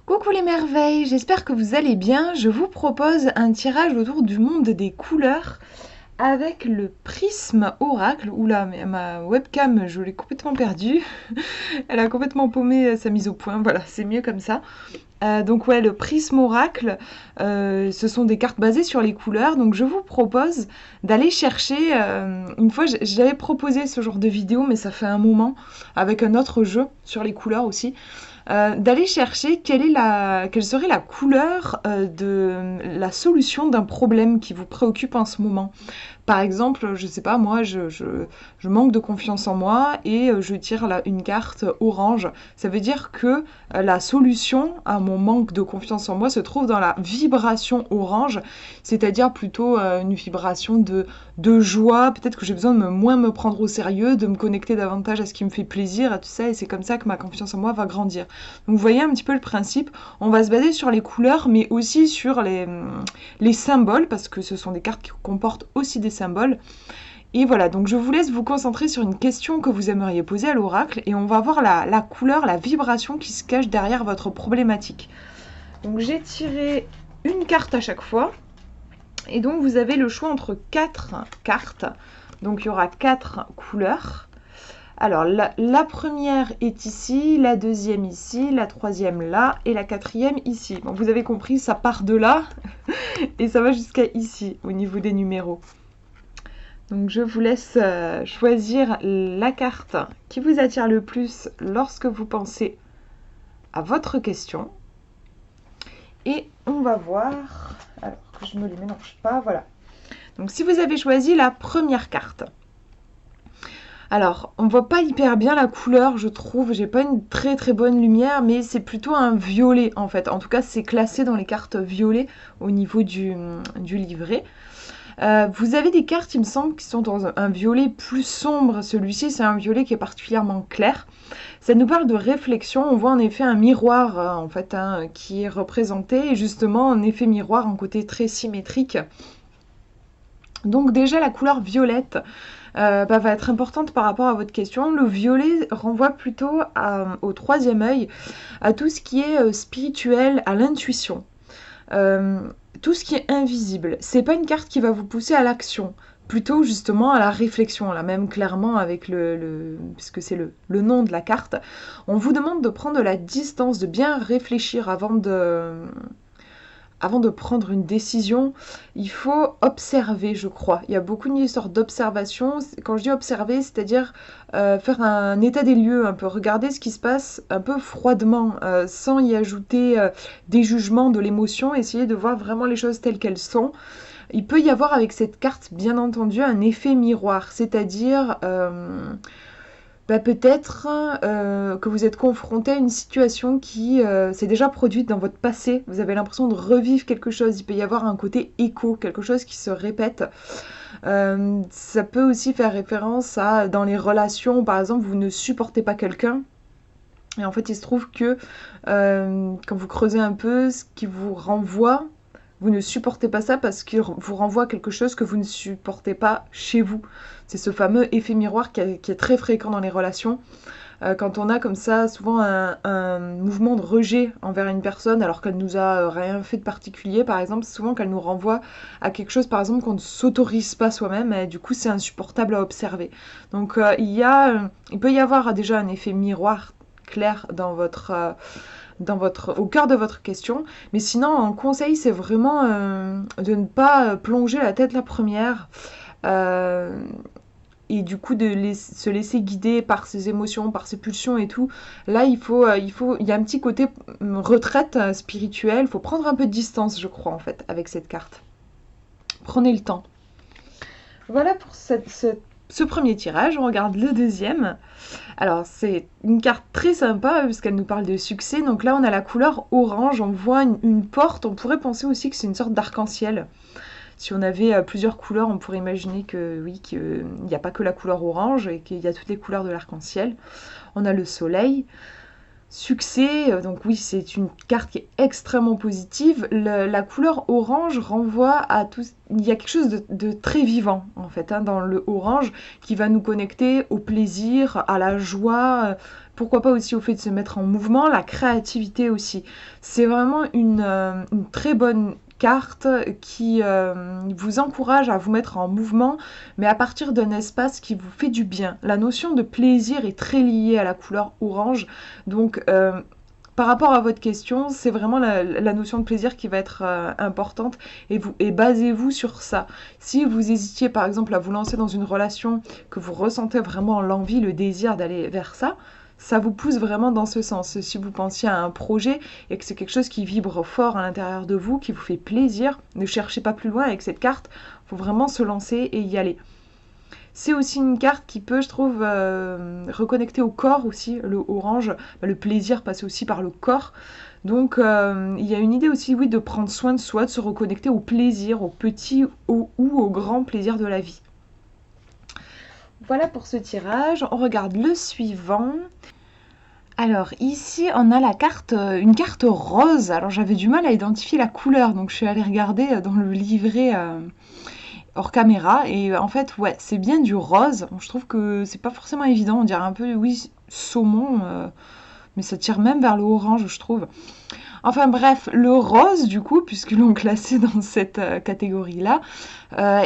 Coucou les merveilles, j'espère que vous allez bien. Je vous propose un tirage autour du monde des couleurs avec le prisme oracle. Oula, mais ma webcam, je l'ai complètement perdue. Elle a complètement paumé sa mise au point. Voilà, c'est mieux comme ça. Donc ouais, le prisme oracle, ce sont des cartes basées sur les couleurs. Donc je vous propose d'aller chercher, une fois j'avais proposé ce genre de vidéo, mais ça fait un moment, avec un autre jeu sur les couleurs aussi, d'aller chercher quelle serait la couleur de la solution d'un problème qui vous préoccupe en ce moment. Par exemple, je sais pas, moi, je manque de confiance en moi et je tire une carte orange. Ça veut dire que la solution à mon manque de confiance en moi se trouve dans la vibration orange, c'est-à-dire plutôt une vibration de joie. Peut-être que j'ai besoin de moins me prendre au sérieux, de me connecter davantage à ce qui me fait plaisir, à tout ça, et c'est comme ça que ma confiance en moi va grandir. Donc vous voyez un petit peu le principe. On va se baser sur les couleurs, mais aussi sur les symboles, parce que ce sont des cartes qui comportent aussi des symboles. Et voilà, donc je vous laisse vous concentrer sur une question que vous aimeriez poser à l'oracle, et on va voir la couleur, la vibration qui se cache derrière votre problématique. Donc j'ai tiré une carte à chaque fois, et donc vous avez le choix entre 4 cartes. Donc il y aura 4 couleurs. Alors, la première est ici, la deuxième ici, la troisième là, et la quatrième ici. Bon, vous avez compris, ça part de là, et ça va jusqu'à ici, au niveau des numéros. Donc, je vous laisse choisir la carte qui vous attire le plus lorsque vous pensez à votre question. Et on va voir... Alors, que je me les mélange pas, voilà. Donc, si vous avez choisi la première carte... Alors, on voit pas hyper bien la couleur, je trouve. J'ai pas une très très bonne lumière, mais c'est plutôt un violet en fait. En tout cas, c'est classé dans les cartes violet au niveau du livret. Vous avez des cartes, il me semble, qui sont dans un violet plus sombre. Celui-ci, c'est un violet qui est particulièrement clair. Ça nous parle de réflexion. On voit en effet un miroir en fait qui est représenté, et justement un effet miroir en côté très symétrique. Donc déjà la couleur violette va être importante par rapport à votre question. Le violet renvoie plutôt au troisième œil, à tout ce qui est spirituel, à l'intuition. Tout ce qui est invisible. C'est pas une carte qui va vous pousser à l'action, plutôt justement à la réflexion, là même clairement avec puisque c'est le nom de la carte. On vous demande de prendre de la distance, de bien réfléchir avant de prendre une décision. Il faut observer, je crois. Il y a beaucoup une histoire d'observation. Quand je dis observer, c'est-à-dire faire un état des lieux, un peu regarder ce qui se passe un peu froidement, sans y ajouter des jugements, de l'émotion, essayer de voir vraiment les choses telles qu'elles sont. Il peut y avoir avec cette carte, bien entendu, un effet miroir, c'est-à-dire... peut-être que vous êtes confronté à une situation qui s'est déjà produite dans votre passé. Vous avez l'impression de revivre quelque chose. Il peut y avoir un côté écho, quelque chose qui se répète. Ça peut aussi faire référence à, dans les relations, par exemple, vous ne supportez pas quelqu'un. Et en fait, il se trouve que quand vous creusez un peu, ce qui vous renvoie, vous ne supportez pas ça parce qu'il vous renvoie quelque chose que vous ne supportez pas chez vous. C'est ce fameux effet miroir qui est très fréquent dans les relations. Quand on a comme ça souvent un mouvement de rejet envers une personne alors qu'elle nous a rien fait de particulier, par exemple, c'est souvent qu'elle nous renvoie à quelque chose, par exemple, qu'on ne s'autorise pas soi-même, et du coup c'est insupportable à observer. Donc il peut y avoir déjà un effet miroir clair au cœur de votre question. Mais sinon, un conseil, c'est vraiment de ne pas plonger la tête la première. Et du coup se laisser guider par ses émotions, par ses pulsions et tout. Là, il y a un petit côté retraite spirituelle. Il faut prendre un peu de distance, je crois, en fait, avec cette carte. Prenez le temps. Voilà pour ce premier tirage. On regarde le deuxième. Alors, c'est une carte très sympa puisqu'elle nous parle de succès. Donc là, on a la couleur orange. On voit une porte. On pourrait penser aussi que c'est une sorte d'arc-en-ciel. Si on avait plusieurs couleurs, on pourrait imaginer que oui, qu'il n'y a pas que la couleur orange et qu'il y a toutes les couleurs de l'arc-en-ciel. On a le soleil. succès. Donc oui, c'est une carte qui est extrêmement positive. La couleur orange renvoie à tout. Il y a quelque chose de très vivant en fait dans le orange qui va nous connecter au plaisir, à la joie. Pourquoi pas aussi au fait de se mettre en mouvement, la créativité aussi. C'est vraiment une très bonne carte qui vous encourage à vous mettre en mouvement, mais à partir d'un espace qui vous fait du bien. La notion de plaisir est très liée à la couleur orange, donc par rapport à votre question, c'est vraiment la notion de plaisir qui va être importante et basez-vous sur ça. Si vous hésitiez par exemple à vous lancer dans une relation, que vous ressentez vraiment l'envie, le désir d'aller vers ça, ça vous pousse vraiment dans ce sens. Si vous pensiez à un projet et que c'est quelque chose qui vibre fort à l'intérieur de vous, qui vous fait plaisir, ne cherchez pas plus loin avec cette carte, il faut vraiment se lancer et y aller. C'est aussi une carte qui peut, je trouve, reconnecter au corps aussi, le orange. Le plaisir passe aussi par le corps. Donc il y a une idée aussi, oui, de prendre soin de soi, de se reconnecter au plaisir, au petit ou au grand plaisir de la vie. Voilà pour ce tirage. On regarde le suivant. Alors ici on a une carte rose. Alors j'avais du mal à identifier la couleur, donc je suis allée regarder dans le livret hors caméra et en fait ouais c'est bien du rose. Je trouve que c'est pas forcément évident, on dirait un peu oui saumon, mais ça tire même vers le orange je trouve. Enfin bref, le rose du coup, puisqu'ils l'ont classé dans cette catégorie-là,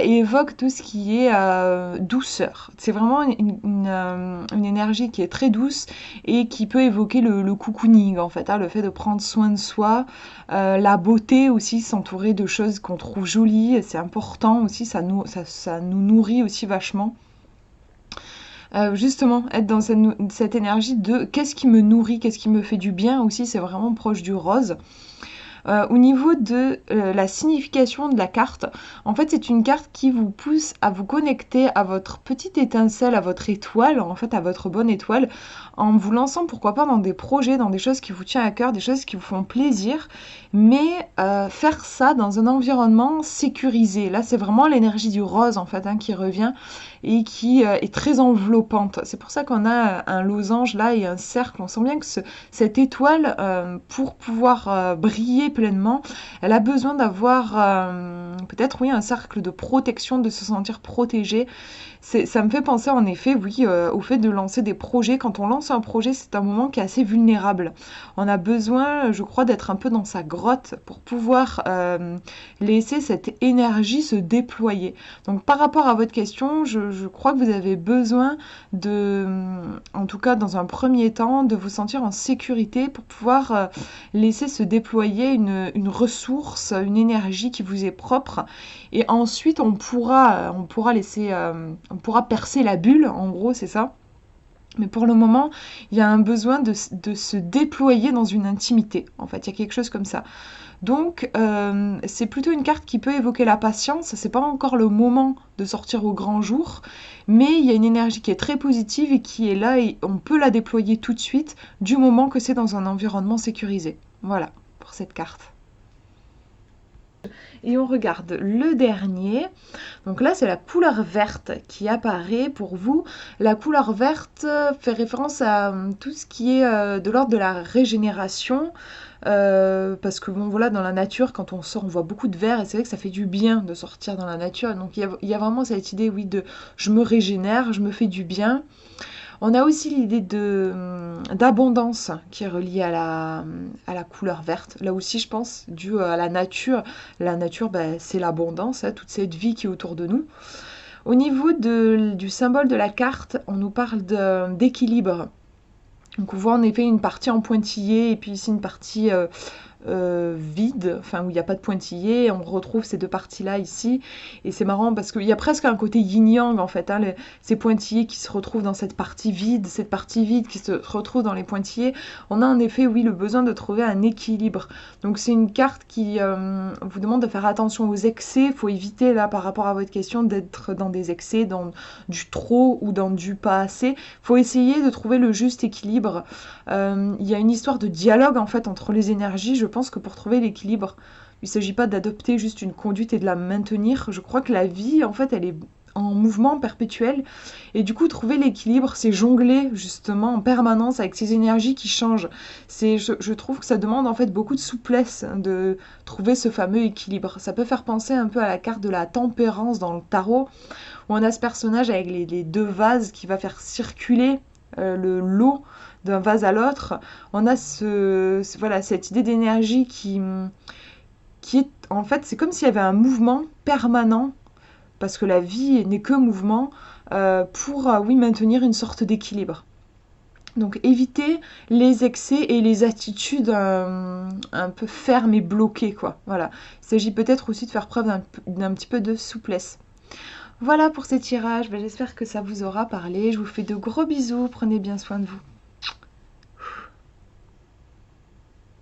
évoque tout ce qui est douceur. C'est vraiment une énergie qui est très douce et qui peut évoquer le cocooning en fait, le fait de prendre soin de soi, la beauté aussi, s'entourer de choses qu'on trouve jolies, c'est important aussi, ça nous nourrit aussi vachement. Justement, être dans cette énergie de qu'est-ce qui me nourrit, qu'est-ce qui me fait du bien aussi, c'est vraiment proche du rose. Au niveau de la signification de la carte, en fait c'est une carte qui vous pousse à vous connecter à votre petite étincelle, à votre étoile, en fait à votre bonne étoile, en vous lançant pourquoi pas dans des projets, dans des choses qui vous tiennent à cœur, des choses qui vous font plaisir, mais faire ça dans un environnement sécurisé. Là c'est vraiment l'énergie du rose en fait qui revient et qui est très enveloppante. C'est pour ça qu'on a un losange là et un cercle. On sent bien que cette étoile, pour pouvoir briller pleinement, elle a besoin d'avoir peut-être oui un cercle de protection, de se sentir protégée. Ça me fait penser en effet oui au fait de lancer des projets. Quand on lance un projet, c'est un moment qui est assez vulnérable. On a besoin, je crois, d'être un peu dans sa grotte pour pouvoir laisser cette énergie se déployer. Donc par rapport à votre question, je crois que vous avez besoin en tout cas dans un premier temps, de vous sentir en sécurité pour pouvoir laisser se déployer une ressource, une énergie qui vous est propre. Et ensuite, on pourra percer la bulle, en gros, c'est ça. Mais pour le moment, il y a un besoin de se déployer dans une intimité. En fait, il y a quelque chose comme ça. Donc, c'est plutôt une carte qui peut évoquer la patience. C'est pas encore le moment de sortir au grand jour, mais il y a une énergie qui est très positive et qui est là et on peut la déployer tout de suite du moment que c'est dans un environnement sécurisé. Voilà pour cette carte. Et on regarde le dernier. Donc là, c'est la couleur verte qui apparaît pour vous. La couleur verte fait référence à tout ce qui est de l'ordre de la régénération. Parce que bon voilà, dans la nature, quand on sort, on voit beaucoup de vert et c'est vrai que ça fait du bien de sortir dans la nature. Donc il y a vraiment cette idée, oui, de je me régénère, je me fais du bien. On a aussi l'idée d'abondance qui est reliée à la couleur verte. Là aussi, je pense, dû à la nature. La nature, c'est l'abondance, toute cette vie qui est autour de nous. Au niveau du symbole de la carte, on nous parle d'équilibre. Donc on voit en effet une partie en pointillé et puis ici une partie vide, enfin où il n'y a pas de pointillé. On retrouve ces deux parties-là ici. Et c'est marrant parce qu'il y a presque un côté yin-yang en fait. Ces pointillés qui se retrouvent dans cette partie vide qui se retrouve dans les pointillés. On a en effet, oui, le besoin de trouver un équilibre. Donc c'est une carte qui vous demande de faire attention aux excès. Il faut éviter là par rapport à votre question d'être dans des excès, dans du trop ou dans du pas assez. Il faut essayer de trouver le juste équilibre. Il y a une histoire de dialogue en fait entre les énergies. Je pense que pour trouver l'équilibre, il ne s'agit pas d'adopter juste une conduite et de la maintenir. Je crois que la vie, en fait, en mouvement perpétuel. Et du coup, trouver l'équilibre, c'est jongler justement en permanence avec ces énergies qui changent. Je trouve que ça demande en fait beaucoup de souplesse de trouver ce fameux équilibre. Ça peut faire penser un peu à la carte de la tempérance dans le tarot, où on a ce personnage avec les deux vases qui va faire circuler l'eau d'un vase à l'autre. On a voilà, cette idée d'énergie qui est en fait, c'est comme s'il y avait un mouvement permanent parce que la vie n'est que mouvement, pour oui, maintenir une sorte d'équilibre. Donc éviter les excès et les attitudes un peu fermes et bloquées, quoi. Voilà. Il s'agit peut-être aussi de faire preuve d'un petit peu de souplesse. Voilà pour ces tirages, j'espère que ça vous aura parlé. Je vous fais de gros bisous, prenez bien soin de vous.